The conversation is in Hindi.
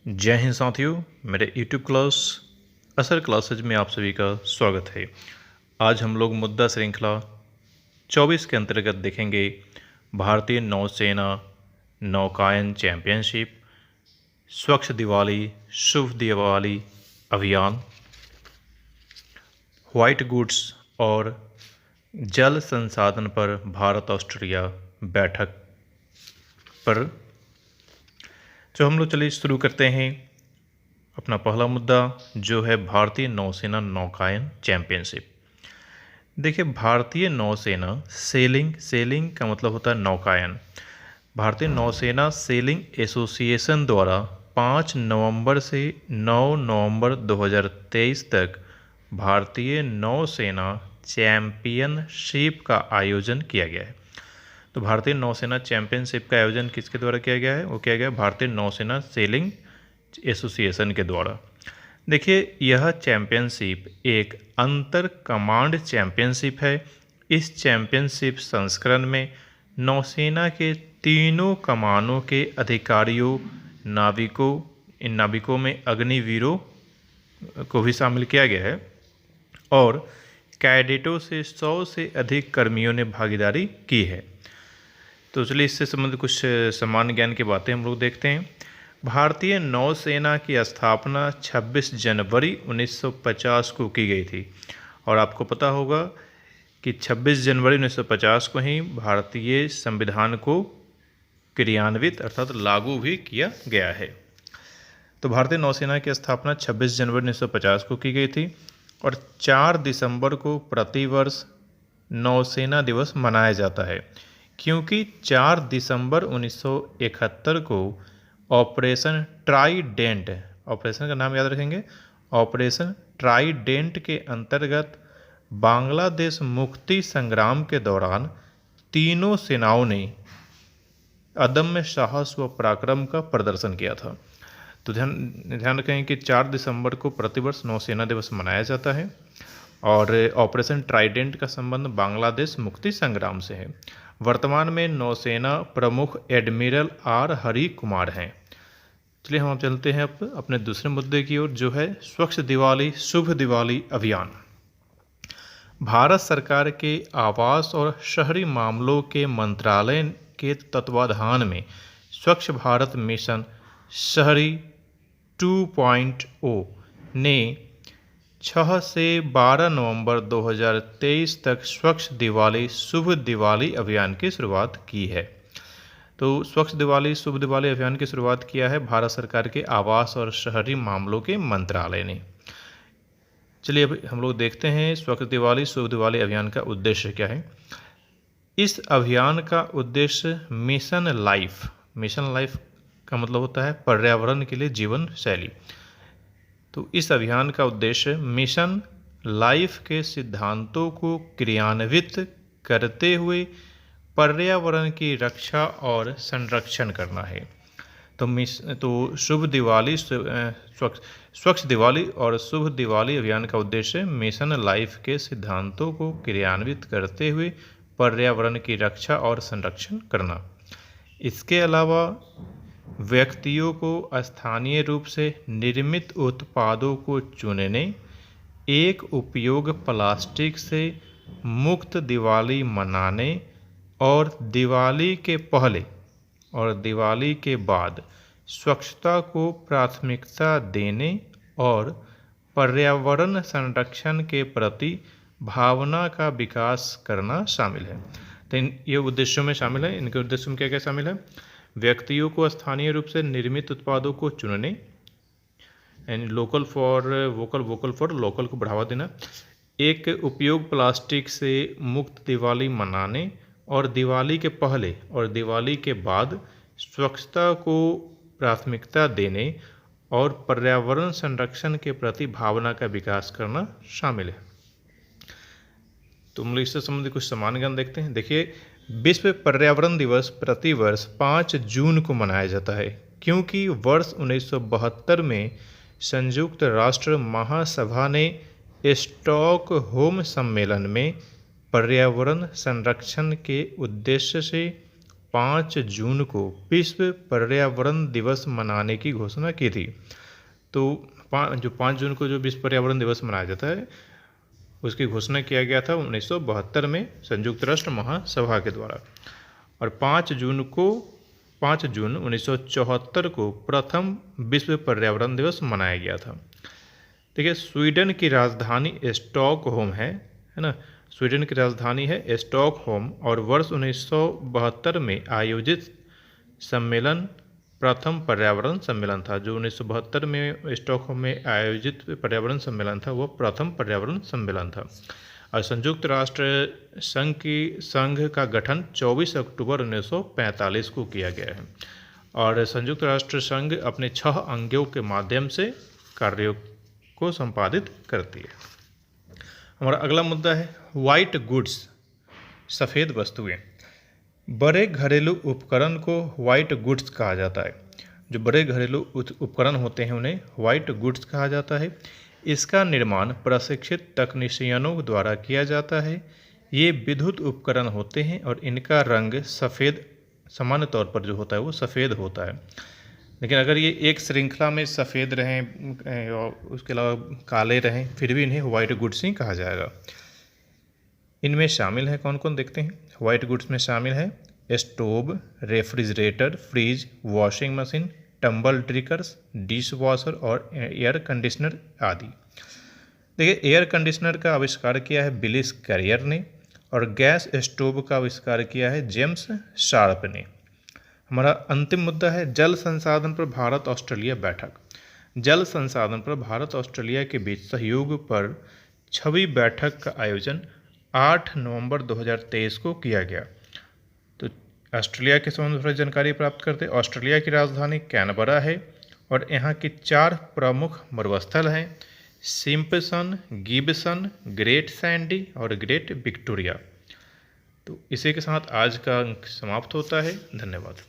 जय हिंद साथियों, मेरे YouTube क्लास असर क्लासेज में आप सभी का स्वागत है। आज हम लोग मुद्दा श्रृंखला 24 के अंतर्गत देखेंगे भारतीय नौसेना नौकायन चैंपियनशिप, स्वच्छ दिवाली शुभ दिवाली अभियान, व्हाइट गुड्स और जल संसाधन पर भारत ऑस्ट्रेलिया बैठक पर। तो हम लोग चलिए शुरू करते हैं। अपना पहला मुद्दा जो है भारतीय नौसेना नौकायन चैंपियनशिप। देखिए, भारतीय नौसेना सेलिंग का मतलब होता है नौकायन। भारतीय नौसेना सेलिंग एसोसिएशन द्वारा 5 नवंबर से 9 नवंबर 2023 तक भारतीय नौसेना चैंपियनशिप का आयोजन किया गया है। तो भारतीय नौसेना चैंपियनशिप का आयोजन किसके द्वारा किया गया है? वो किया गया भारतीय नौसेना सेलिंग एसोसिएशन के द्वारा। देखिए, यह चैंपियनशिप एक अंतर कमांड चैंपियनशिप है। इस चैंपियनशिप संस्करण में नौसेना के तीनों कमानों के अधिकारियों, इन नाविकों में अग्निवीरों को भी शामिल किया गया है और कैडेटों से 100 से अधिक कर्मियों ने भागीदारी की है। तो चलिए इससे संबंधित कुछ सामान्य ज्ञान की बातें हम लोग देखते हैं। भारतीय नौसेना की स्थापना 26 जनवरी 1950 को की गई थी और आपको पता होगा कि 26 जनवरी 1950 को ही भारतीय संविधान को क्रियान्वित अर्थात लागू भी किया गया है। तो भारतीय नौसेना की स्थापना 26 जनवरी 1950 को की गई थी और 4 दिसंबर को प्रतिवर्ष नौसेना दिवस मनाया जाता है, क्योंकि 4 दिसंबर 1971 को ऑपरेशन ट्राइडेंट, ऑपरेशन का नाम याद रखेंगे, ऑपरेशन ट्राइडेंट के अंतर्गत बांग्लादेश मुक्ति संग्राम के दौरान तीनों सेनाओं ने अदम्य साहस व पराक्रम का प्रदर्शन किया था। तो ध्यान रखें कि 4 दिसंबर को प्रतिवर्ष नौसेना दिवस मनाया जाता है और ऑपरेशन ट्राइडेंट का संबंध बांग्लादेश मुक्ति संग्राम से है। वर्तमान में नौसेना प्रमुख एडमिरल आर हरि कुमार हैं। चलिए हम चलते हैं अपने दूसरे मुद्दे की ओर, जो है स्वच्छ दिवाली शुभ दिवाली अभियान। भारत सरकार के आवास और शहरी मामलों के मंत्रालय के तत्वाधान में स्वच्छ भारत मिशन शहरी 2.0 ने 6 से 12 नवंबर 2023 तक स्वच्छ दिवाली शुभ दिवाली अभियान की शुरुआत की है। तो स्वच्छ दिवाली शुभ दिवाली अभियान की शुरुआत किया है भारत सरकार के आवास और शहरी मामलों के मंत्रालय ने। चलिए अब हम लोग देखते हैं स्वच्छ दिवाली शुभ दिवाली अभियान का उद्देश्य क्या है। इस अभियान का उद्देश्य मिशन लाइफ का मतलब होता है पर्यावरण के लिए जीवन शैली। तो इस अभियान का उद्देश्य मिशन लाइफ के सिद्धांतों को क्रियान्वित करते हुए पर्यावरण की रक्षा और संरक्षण करना है। तो शुभ दिवाली स्वच्छ दिवाली और शुभ दिवाली अभियान का उद्देश्य मिशन लाइफ के सिद्धांतों को क्रियान्वित करते हुए पर्यावरण की रक्षा और संरक्षण करना। इसके अलावा व्यक्तियों को स्थानीय रूप से निर्मित उत्पादों को चुनने, एक उपयोग प्लास्टिक से मुक्त दिवाली मनाने और दिवाली के पहले और दिवाली के बाद स्वच्छता को प्राथमिकता देने और पर्यावरण संरक्षण के प्रति भावना का विकास करना शामिल है। तो ये उद्देश्यों में शामिल है। इनके उद्देश्यों में क्या क्या शामिल है? व्यक्तियों को स्थानीय रूप से निर्मित उत्पादों को चुनने, यानी local for vocal, vocal for local को बढ़ावा देना, एक उपयोग प्लास्टिक से मुक्त दिवाली मनाने और दिवाली के पहले और दिवाली के बाद स्वच्छता को प्राथमिकता देने और पर्यावरण संरक्षण के प्रति भावना का विकास करना शामिल है। तो हम लोग इससे संबंधित कुछ सामान्य ज्ञान देखते हैं। देखिए, विश्व पर्यावरण दिवस प्रतिवर्ष 5 जून को मनाया जाता है, क्योंकि वर्ष 1972 में संयुक्त राष्ट्र महासभा ने स्टॉकहोम सम्मेलन में पर्यावरण संरक्षण के उद्देश्य से 5 जून को विश्व पर्यावरण दिवस मनाने की घोषणा की थी। तो 5 जून को जो विश्व पर्यावरण दिवस मनाया जाता है उसकी घोषणा किया गया था 1972 में संयुक्त राष्ट्र महासभा के द्वारा। और 5 जून 1974 को प्रथम विश्व पर्यावरण दिवस मनाया गया था। देखिए, स्वीडन की राजधानी स्टॉकहोम है ना, स्वीडन की राजधानी है स्टॉकहोम, और वर्ष 1972 में आयोजित सम्मेलन प्रथम पर्यावरण सम्मेलन था। जो 1972 में स्टॉकहोम में आयोजित पर्यावरण सम्मेलन था वो प्रथम पर्यावरण सम्मेलन था। और संयुक्त राष्ट्र संघ का गठन 24 अक्टूबर 1945 को किया गया है। और संयुक्त राष्ट्र संघ अपने 6 अंगों के माध्यम से कार्यों को संपादित करती है। हमारा अगला मुद्दा है वाइट गुड्स, सफ़ेद वस्तुएं। बड़े घरेलू उपकरण को वाइट गुड्स कहा जाता है। जो बड़े घरेलू उपकरण होते हैं उन्हें वाइट गुड्स कहा जाता है। इसका निर्माण प्रशिक्षित तकनीशियनों द्वारा किया जाता है। ये विद्युत उपकरण होते हैं और इनका रंग सफ़ेद सामान्य तौर पर जो होता है वो सफ़ेद होता है। लेकिन अगर ये एक श्रृंखला में सफ़ेद रहें और उसके अलावा काले रहें फिर भी इन्हें वाइट गुड्स ही कहा जाएगा। इनमें शामिल है कौन कौन देखते हैं। वाइट गुड्स में शामिल है stove, refrigerator, fridge, washing machine, tumble dryers, dishwasher और एयर कंडीशनर आदि। देखिए, एयर कंडीशनर का आविष्कार किया है बिलिस कैरियर ने और गैस स्टोव का आविष्कार किया है जेम्स शार्प ने। हमारा अंतिम मुद्दा है जल संसाधन पर भारत ऑस्ट्रेलिया बैठक। जल संसाधन पर भारत ऑस्ट्रेलिया के बीच सहयोग पर 6वीं बैठक का आयोजन 8 नवंबर 2023 को किया गया। तो ऑस्ट्रेलिया के संबंध में जानकारी प्राप्त करते। ऑस्ट्रेलिया की राजधानी कैनबरा है और यहाँ की 4 प्रमुख मरुस्थल हैं सिम्पसन, गिब्सन, ग्रेट सैंडी और ग्रेट विक्टोरिया। तो इसी के साथ आज का अंक समाप्त होता है। धन्यवाद।